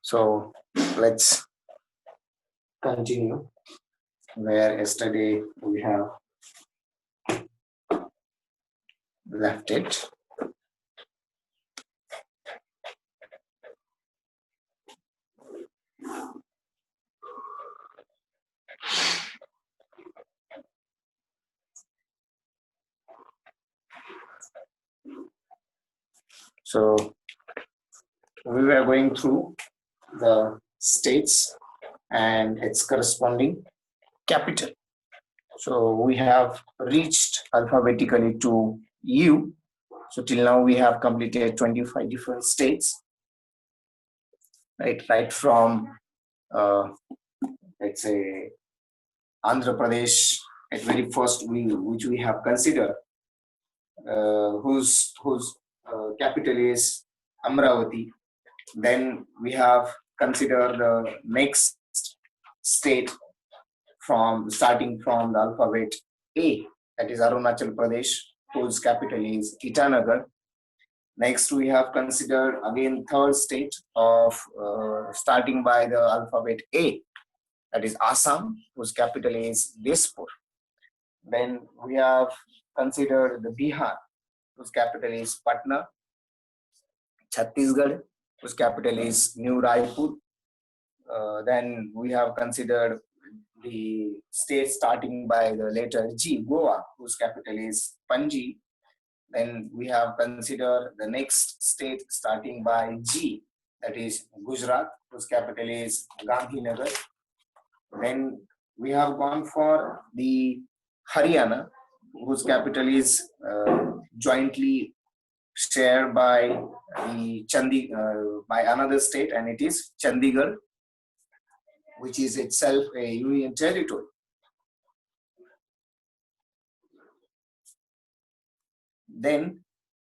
So let's continue where yesterday we have left it. So we were going through the states and its corresponding capital. So we have reached alphabetically to U. So till now we have completed 25 different states, right from let's say Andhra Pradesh at very first, which we have considered, whose capital is Amravati. Then we have considered the next state from starting from the alphabet A, that is Arunachal Pradesh, whose capital is Itanagar. Next, we have considered again third state of starting by the alphabet A, that is Assam, whose capital is Dispur. Then we have considered the Bihar, whose capital is Patna. Chhattisgarh, whose capital is New Raipur. Then we have considered the state starting by the letter G, Goa, whose capital is Panji. Then we have considered the next state starting by G, that is Gujarat, whose capital is Gandhinagar. Then we have gone for the Haryana, whose capital is jointly shared by the by another state, and it is Chandigarh, which is itself a union territory. Then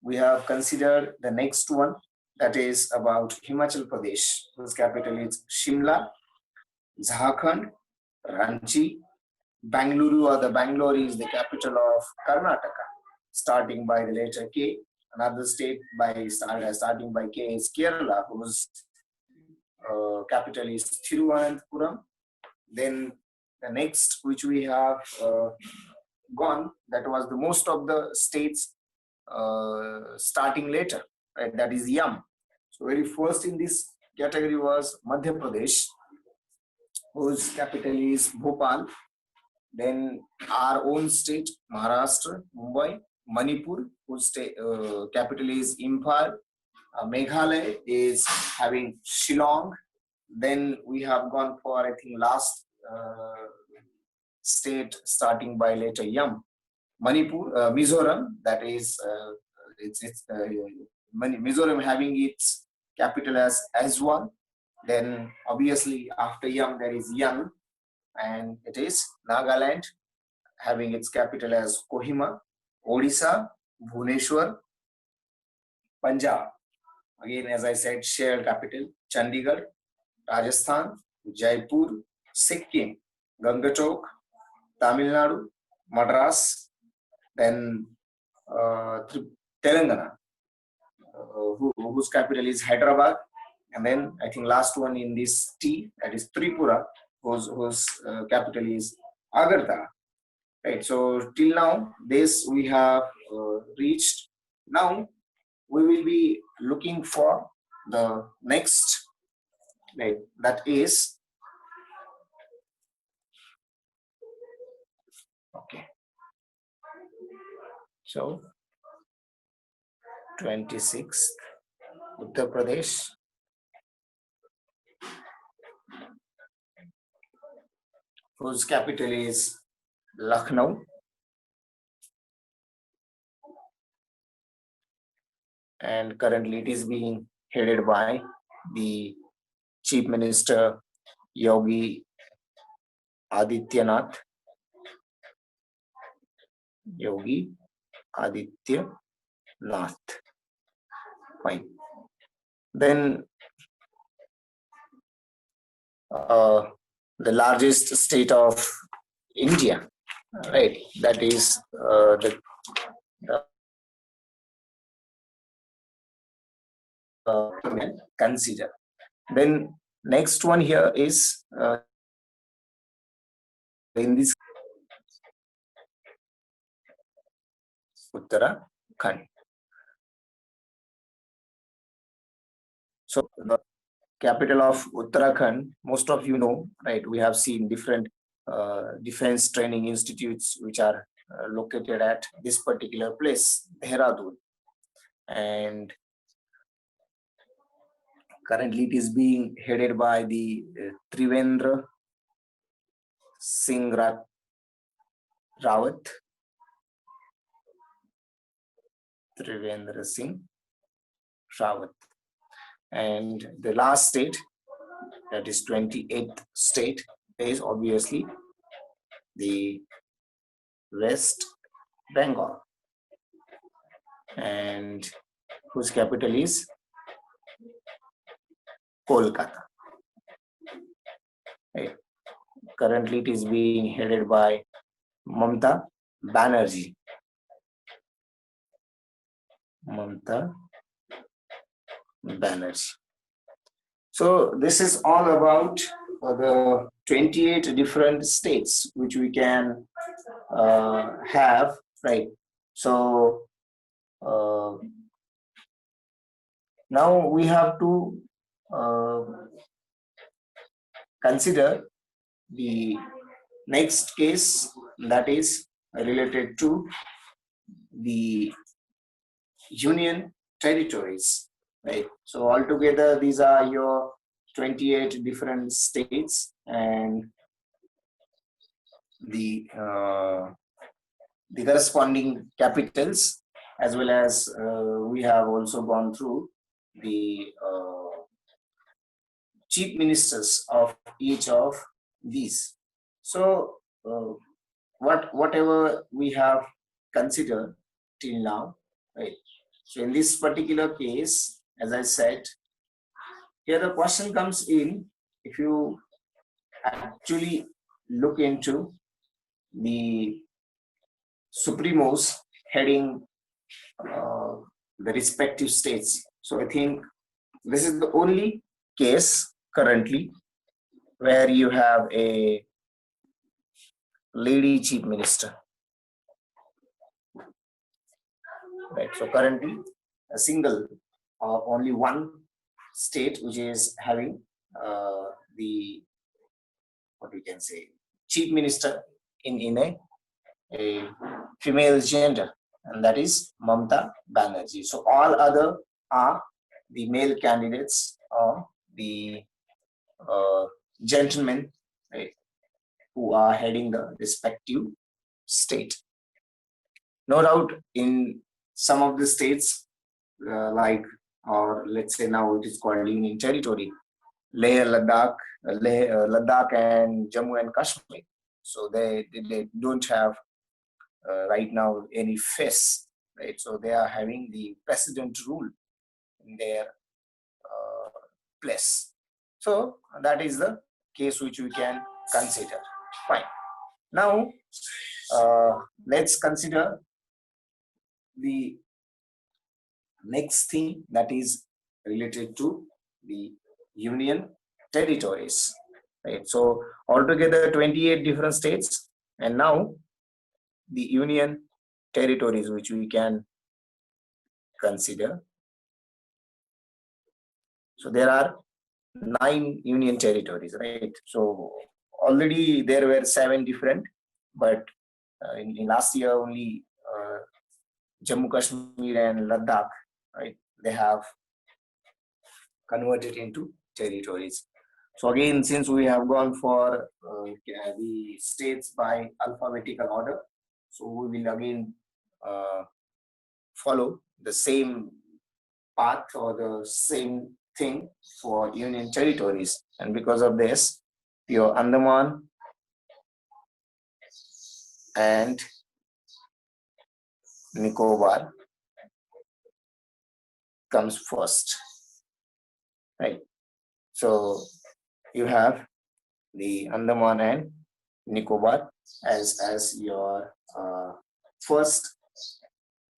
we have considered the next one, that is about Himachal Pradesh, whose capital is Shimla, Jharkhand, Ranchi, Bangalore, or the Bangalore is the capital of Karnataka, starting by the letter K. Another state by starting by K is Kerala, whose capital is Thiruvananthapuram. Then the next which we have gone, that was the most of the states starting later, right? That is Yam. So very first in this category was Madhya Pradesh, whose capital is Bhopal. Then our own state, Maharashtra, Mumbai, Manipur, whose capital is Imphal. Meghalaya is having Shillong. Then we have gone for, I think, last state starting by letter Yam, Manipur, Mizoram. That is, Mizoram having its capital as Aizawl. Then obviously after Yam there is Yang, and it is Nagaland, having its capital as Kohima. Odisha, Bhubaneswar. Punjab, again as I said, shared capital, Chandigarh. Rajasthan, Jaipur. Sikkim, Gangatok. Tamil Nadu, Madras. Then Telangana, whose capital is Hyderabad. And then I think last one in this T, that is Tripura, whose capital is Agartala. Right. So till now, this we have reached. Now we will be looking for the next, right? That is okay. So 26th, Uttar Pradesh. Whose capital is Lucknow. And currently it is being headed by the Chief Minister Yogi Adityanath. Yogi Adityanath. Fine. Then the largest state of India, right? That is the consider. Then next one here is in this Uttarakhand. So the capital of Uttarakhand, most of you know, right? We have seen different defense training institutes which are located at this particular place, Dehradun. And currently it is being headed by the Trivendra Singh Rawat. Trivendra Singh Rawat. And the last state, that is 28th state, is obviously the West Bengal, and whose capital is Kolkata. Right. Currently, it is being headed by Mamata Banerjee. Mamata Banerjee. So this is all about the 28 different states which we can have, right? So now we have to consider the next case, that is related to the union territories, right? So altogether, these are your 28 different states, and the corresponding capitals, as well as we have also gone through the chief ministers of each of these. So whatever we have considered till now, right? So in this particular case, as I said, here the question comes in, if you actually look into the supremos heading the respective states. So I think this is the only case currently where you have a lady chief minister. Right. So currently a single or only one state which is having the, what we can say, chief minister in a female gender, and that is Mamata Banerjee. So all other are the male candidates or the gentlemen, right, who are heading the respective state. No doubt in some of the states, like, or let's say now it is called Union Territory, Leh, Ladakh, Ladakh and Jammu and Kashmir. So they don't have right now any FES, right? So they are having the president rule in their place. So that is the case which we can consider. Fine. Now let's consider the next thing, that is related to the union territories, right? So altogether 28 different states, and now the union territories which we can consider. So there are 9 union territories, right? So already there were 7 different, but in last year only Jammu Kashmir and Ladakh, right, they have converted into territories. So again, since we have gone for the states by alphabetical order, so we will again follow the same path or the same thing for union territories. And because of this, your Andaman and Nicobar comes first, right? So you have the Andaman and Nicobar as your first,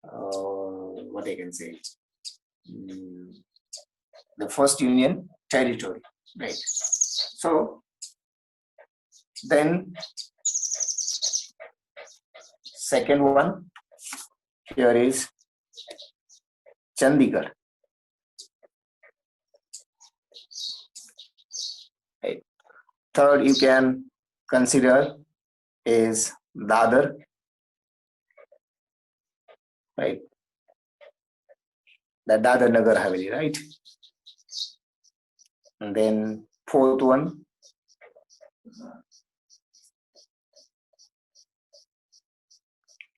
what I can say, the first union territory. right? So then second one here is Chandigarh. Right. Third you can consider is Dadar, right? The Dadar Nagar Haveli, right? And then fourth one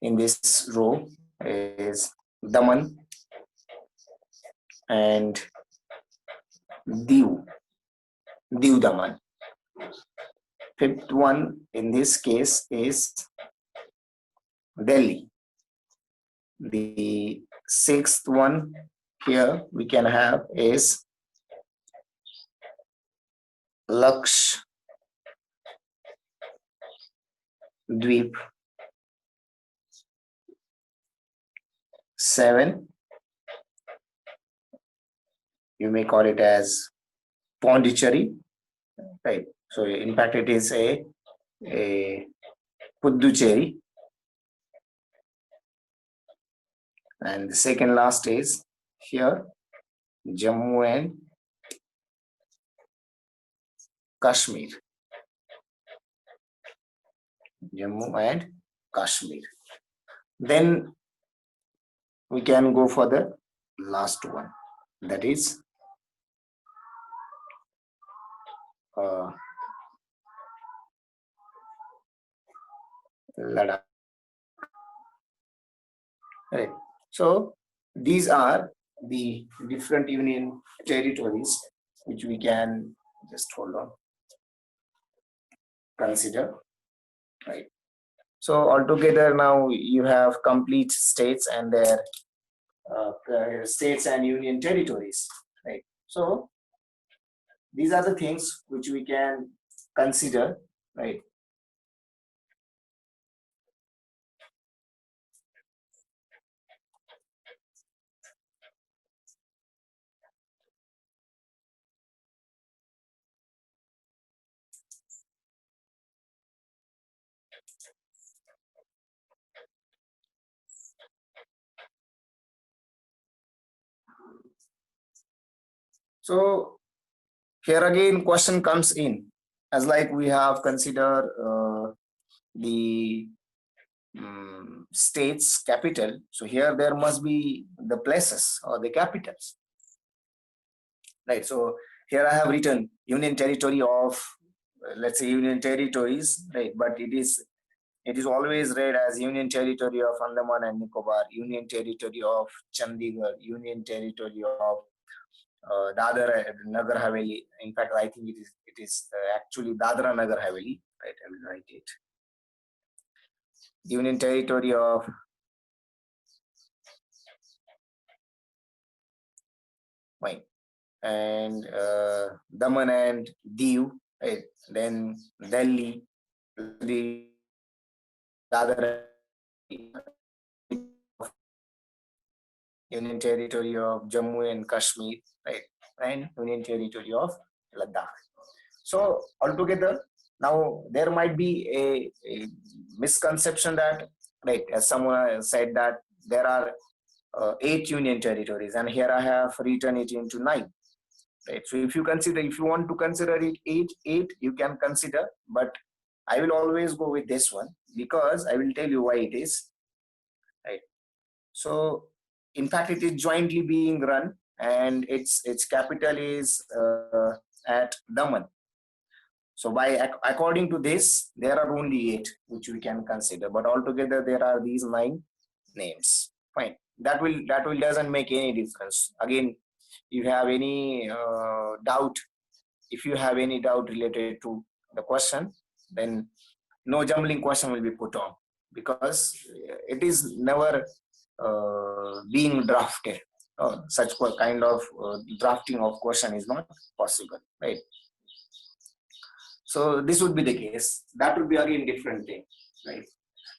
in this row is Daman and Diu, Diu Daman. Fifth one in this case is Delhi. The sixth one here we can have is Lakshadweep. Seven, you may call it as Pondicherry, right? So in fact it is a Puducherry. And the second last is here Jammu and Kashmir. Jammu and Kashmir. Then we can go for the last one, that is Ladakh. Right. So these are the different union territories which we can just hold on consider, right? So altogether now you have complete states and their states and union territories, right? So these are the things which we can consider, right? So here again question comes in as like we have considered the state's capital. So here there must be the places or the capitals, right? So here I have written union territory of let's say union territories, right? But it is always read as union territory of Andaman and Nicobar, union territory of Chandigarh, union territory of Dadra Nagar Haveli. In fact, I think it is actually Dadra Nagar Haveli, right? I will write it. Union territory of Fine. And Daman and Diu, right? Then Delhi, the Dadra Union territory of Jammu and Kashmir, right? And Union territory of Ladakh. So altogether, now there might be a misconception that, right, as someone said that there are 8 union territories, and here I have written it into 9. Right. So if you want to consider it eight, you can consider, but I will always go with this one because I will tell you why it is. Right. So in fact, it is jointly being run, and its capital is at Daman. So according to this, there are only 8 which we can consider, but altogether there are these 9 names. Fine. That will doesn't make any difference. Again, if you have any doubt, related to the question, then no jumbling question will be put on because it is never being drafted. Such kind of drafting of question is not possible, right? So this would be the case. That would be again different thing, right?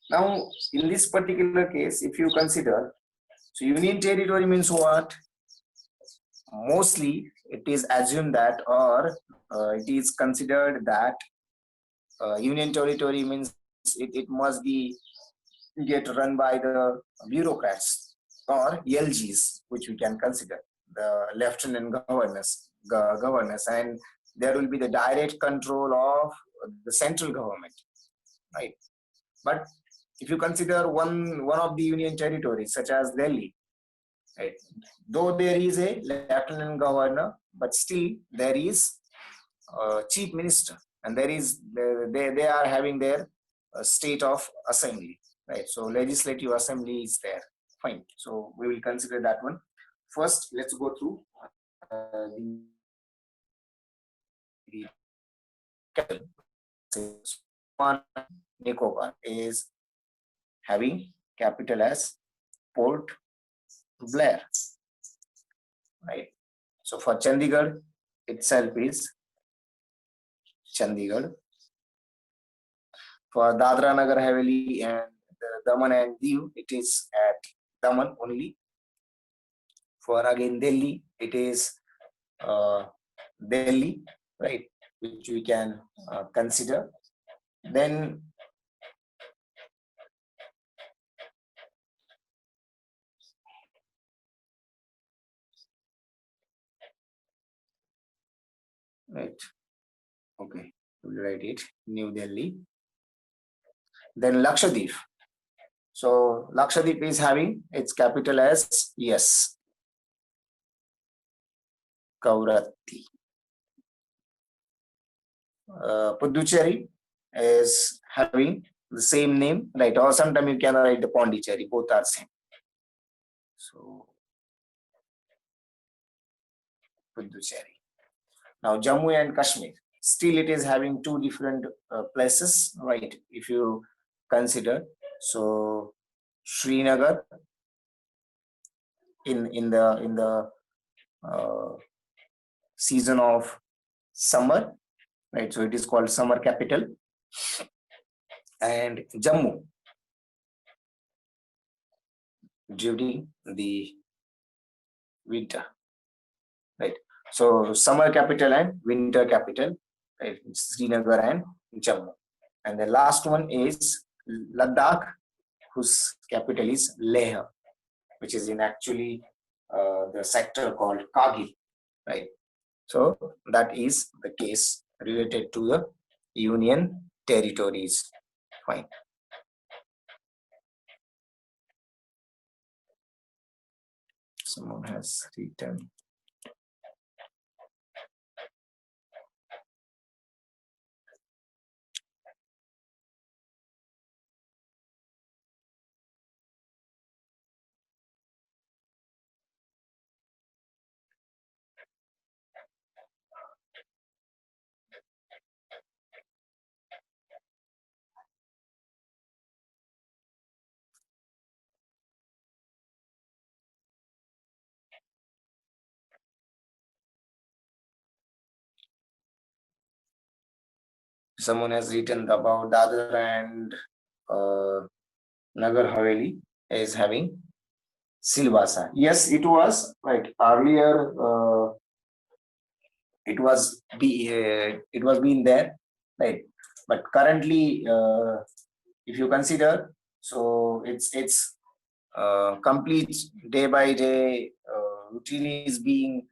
Now, in this particular case, if you consider, so union territory means what? mostly it is assumed that, or it is considered that union territory means it must be get run by the bureaucrats or LGs, which we can consider the lieutenant governors, and there will be the direct control of the central government, right? But if you consider one of the union territories, such as Delhi, right, though there is a lieutenant governor, but still there is a chief minister, and there is they are having their state of assembly, right? So legislative assembly is there. Fine. So we will consider that one. First, let's go through the capital. Nicobar is having capital as Port Blair, right? So for Chandigarh itself is Chandigarh. For Dadra Nagar Haveli and Daman and Diu, it is at Daman only. For again Delhi, it is Delhi, right, which we can consider. Then right, okay, we'll write it New Delhi. Then Lakshadweep. So Lakshadweep is having its capital as, yes, Kavaratti. Puducherry is having the same name, right? Or sometimes you can write the Pondicherry, both are same. So Puducherry. Now Jammu and Kashmir, still it is having two different places, right? If you consider, so Srinagar in the season of summer, right? So it is called summer capital, and Jammu during the winter, right? So summer capital and winter capital, right? Srinagar and Jammu. And the last one is Ladakh, whose capital is Leh, which is in actually the sector called Kargil, right? So that is the case related to the union territories. Fine. Someone has written. Someone has written about Dadar and Nagar Haveli is having Silvassa. Yes, it was right earlier. It was been there, right? But currently, if you consider, so it's complete day by day routine is being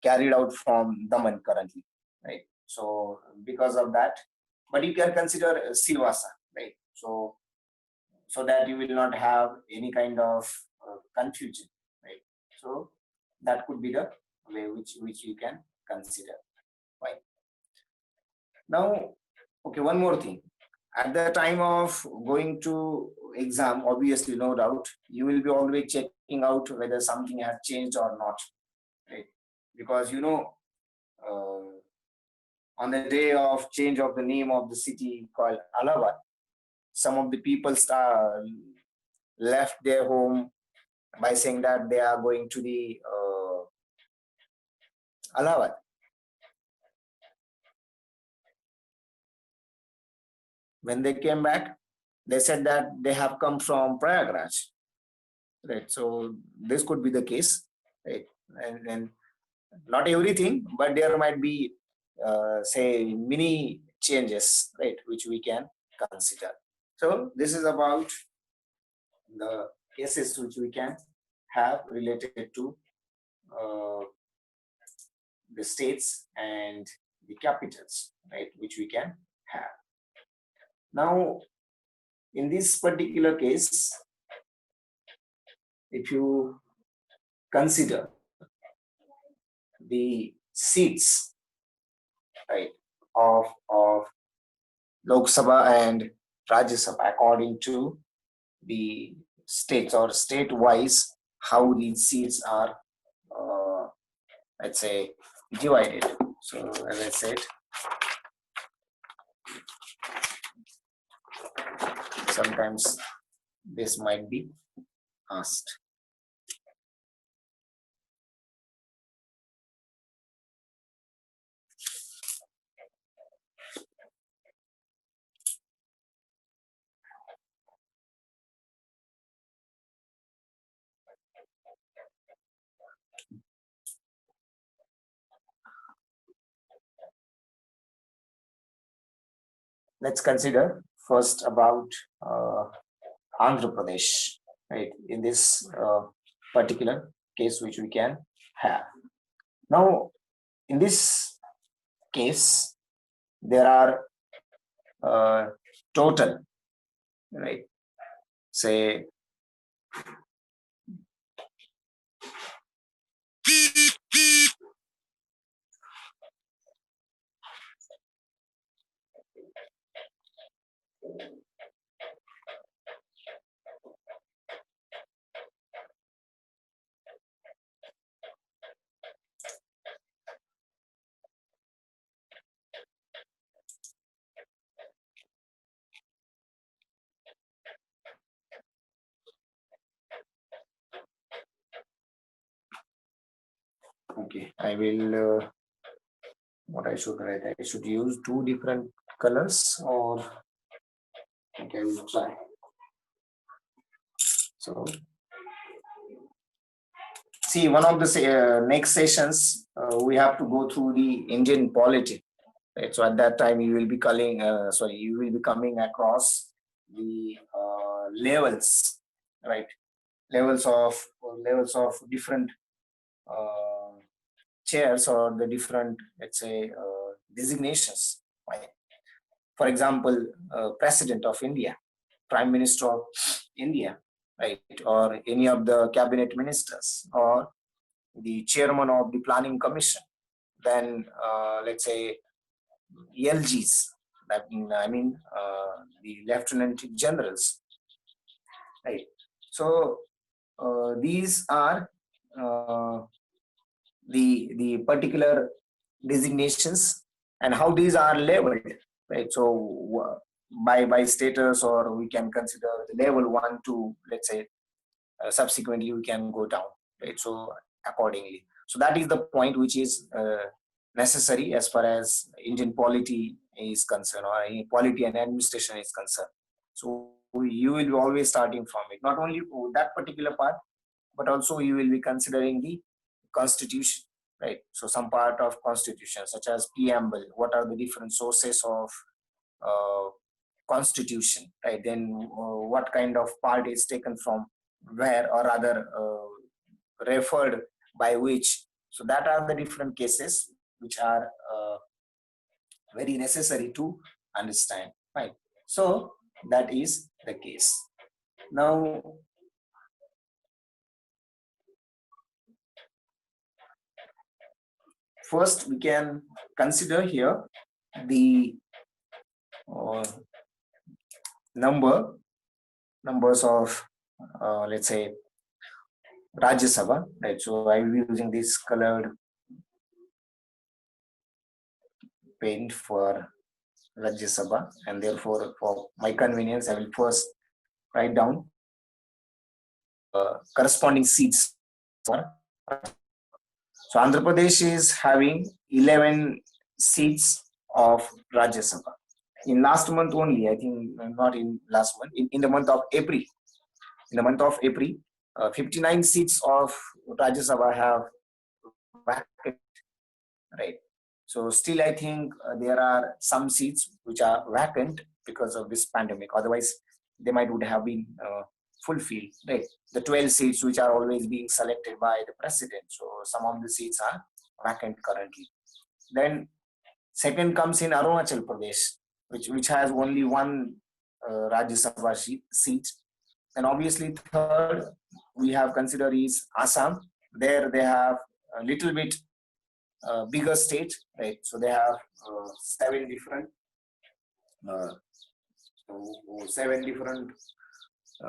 carried out from Daman currently, right? So because of that, but you can consider Silvassa, right? So that you will not have any kind of confusion, right? So that could be the way which you can consider. Right. Now, okay, one more thing. At the time of going to exam, obviously, no doubt, you will be always checking out whether something has changed or not, right? Because on the day of change of the name of the city called Allahabad, some of the people left their home by saying that they are going to the Allahabad. When they came back, they said that they have come from Prayagraj, right? So this could be the case, right? And not everything, but there might be say many changes, right, which we can consider. So this is about the cases which we can have related to uh, the states and the capitals, right, which we can have. Now, in this particular case, if you consider the seats, right, of Lok Sabha and Rajya Sabha according to the states or state-wise, how these seats are, let's say, divided. So, as I said, sometimes this might be asked. Let's consider first about Andhra Pradesh, right, in this particular case which we can have. Now, in this case, there are total, right, say okay, I will what I should write, I should use two different colors, or okay, I will try. So see, one of the next sessions we have to go through the Indian polity, right? So at that time you will be you will be coming across the levels, right, levels of different uh, chairs or the different, let's say, designations, right? For example, President of India, Prime Minister of India, right, or any of the cabinet ministers, or the chairman of the planning commission, then let's say LGs, the lieutenant generals, right? So these are the particular designations and how these are labeled, right? So by status, or we can consider the level 1 to, let's say, subsequently we can go down, right? So accordingly, so that is the point which is necessary as far as Indian polity is concerned, or any polity and administration is concerned. So you will be always starting from it, not only that particular part, but also you will be considering the constitution, right? So some part of constitution, such as preamble, what are the different sources of uh, constitution, right? Then what kind of part is taken from where, or rather referred by which. So that are the different cases which are very necessary to understand, right? So that is the case. Now, first we can consider here the numbers of let's say Rajya Sabha, right? So I will be using this colored paint for Rajya Sabha, and therefore for my convenience I will first write down corresponding seats. So Andhra Pradesh is having 11 seats of Rajya Sabha. In last month only, I think, not in last month, in the month of April, 59 seats of Rajya Sabha have vacant, right? So still I think there are some seats which are vacant because of this pandemic. Otherwise, they might would have been fulfilled, right? The 12 seats which are always being selected by the president. So some of the seats are vacant currently. Then second comes in Arunachal Pradesh, which has only one Rajya Sabha seat. And obviously third we have considered is Assam. There they have a little bit bigger state, right? So they have seven different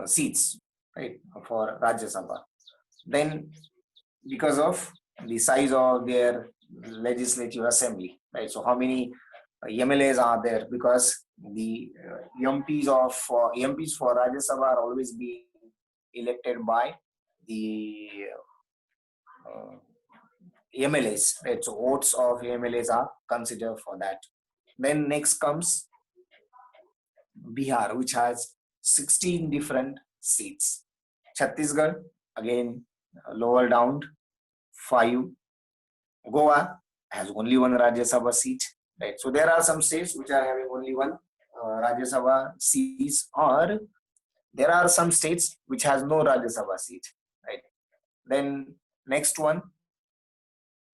seats, right, for Rajya Sabha. Then because of the size of their legislative assembly, right? So how many MLAs are there? Because the MPs for Rajya Sabha are always being elected by the MLAs, right? So votes of MLAs are considered for that. Then next comes Bihar, which has 16 different seats. Chhattisgarh, again lower down, 5. Goa has only one Rajya Sabha seat, right? So there are some states which are having only one Rajya Sabha seats, or there are some states which has no Rajya Sabha seat, right? Then next one,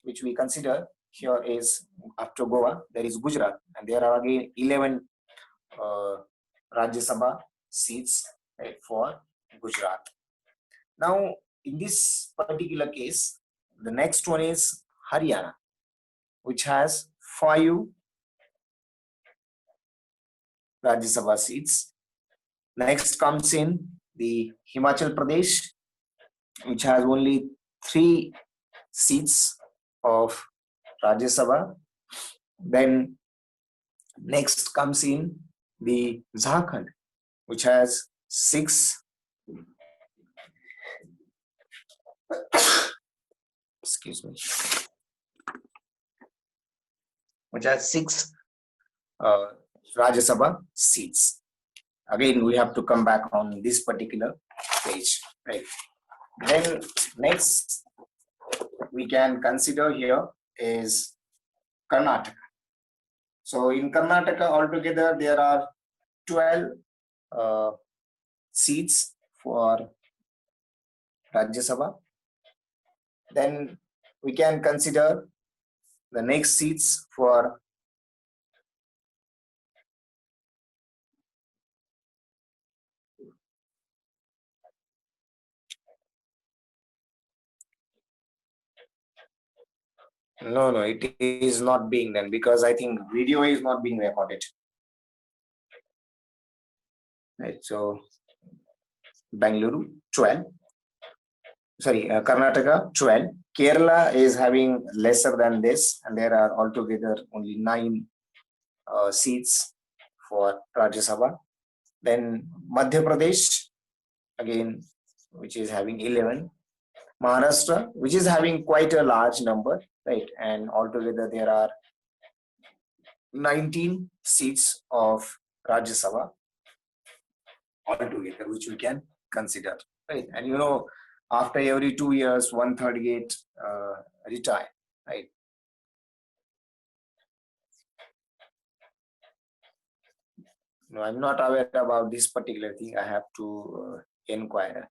which we consider here is after Goa, there is Gujarat, and there are again 11 Rajya Sabha seats, right, for Gujarat. Now, in this particular case, the next one is Haryana, which has 5 Rajya Sabha seats. Next comes in the Himachal Pradesh, which has only 3 seats of Rajya Sabha. Then next comes in the Jharkhand, which has 6. Excuse me. Which has 6 Rajya Sabha seats. Again, we have to come back on this particular page, right? Then next we can consider here is Karnataka. So in Karnataka altogether there are 12 seats for Rajya Sabha. Then we can consider the next seats for no, it is not being done because I think video is not being recorded. Right, so Bangalore 12. Sorry, Karnataka 12. Kerala is having lesser than this, and there are altogether only 9 seats for Rajya Sabha. Then Madhya Pradesh, again, which is having 11. Maharashtra, which is having quite a large number, right? And altogether there are 19 seats of Rajya Sabha altogether, which we can consider, right? And you know, after every 2 years, 138 retire, right? No, I'm not aware about this particular thing. I have to inquire.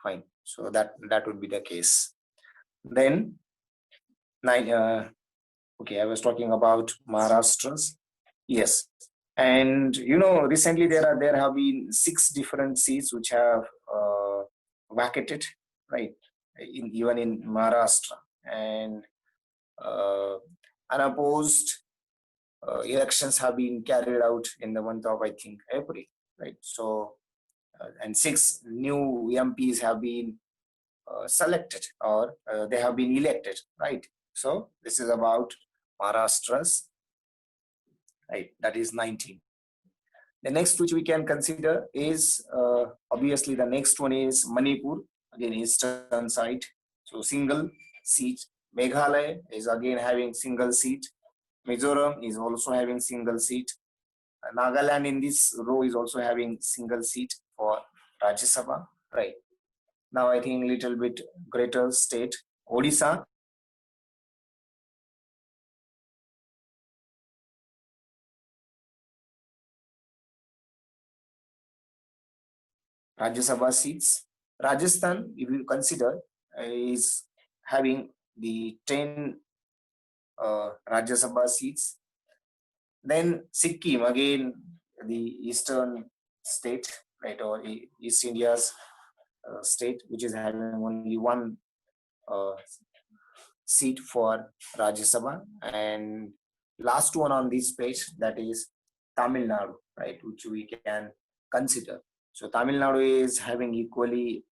Fine. So that would be the case. Then, okay, I was talking about Maharashtra's. Yes. And you know, recently there have been 6 different seats which have vacated, right? Even in Maharashtra, and unopposed elections have been carried out in the month of I think April, right? So and 6 new MPs have been selected, or they have been elected, right? So this is about Maharashtra's, right? That is 19. The next which we can consider is obviously the next one is Manipur, again eastern side, so single seat. Meghalaya is again having single seat. Mizoram is also having single seat. Nagaland in this row is also having single seat for Rajya Sabha, right? Now I think little bit greater state, Odisha. Rajya Sabha seats. Rajasthan, if you consider, is having the 10 Rajya Sabha seats. Then Sikkim, again, the eastern state, right, or East India's state, which is having only one uh, seat for Rajya Sabha. And last one on this page, that is Tamil Nadu, right, which we can consider. So Tamil Nadu is having equally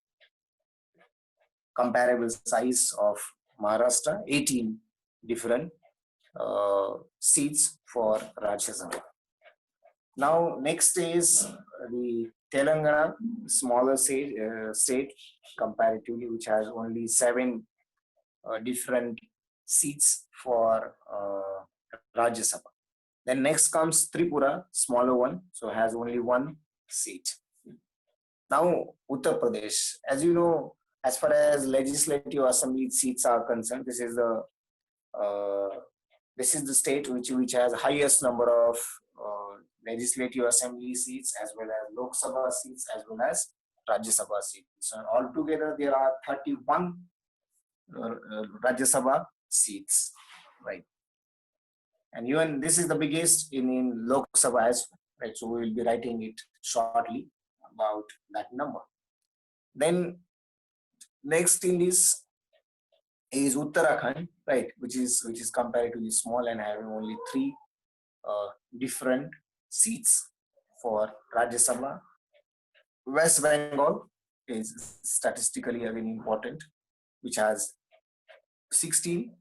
comparable size of Maharashtra, 18 different seats for Rajya Sabha. Now, next is the Telangana, smaller state comparatively, which has only 7 different seats for Rajya Sabha. Then next comes Tripura, smaller one, so has only 1 seat. Now, Uttar Pradesh, as you know, as far as legislative assembly seats are concerned, this is the state which has highest number of legislative assembly seats, as well as Lok Sabha seats, as well as Rajya Sabha seats. So altogether there are 31 Rajya Sabha seats, right? And even this is the biggest in Lok Sabha as well, right? So we will be writing it shortly about that number. Then next in this is Uttarakhand, right, which is comparatively small and having only 3 different seats for Rajya Sabha. West Bengal is statistically again important, which has 16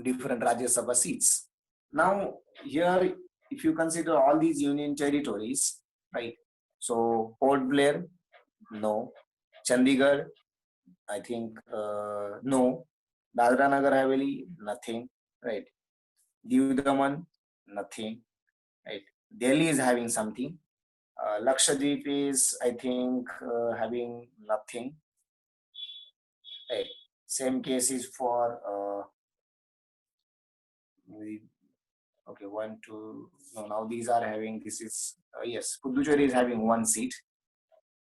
different Rajya Sabha seats. Now here, if you consider all these union territories, right? So Port Blair, no. Chandigarh, I think no. Dadra Nagar Haveli, nothing, right? Diu Daman, nothing, right? Delhi is having something. Lakshadweep is, I think, having nothing, right? Same case is for okay, 1, 2. No, now these are having. This is yes. Puducherry is having 1 seat,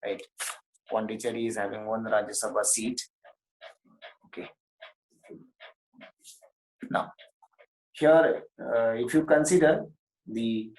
right? Pondicherry is having 1 Rajya Sabha seat. Okay. Now, here, if you consider the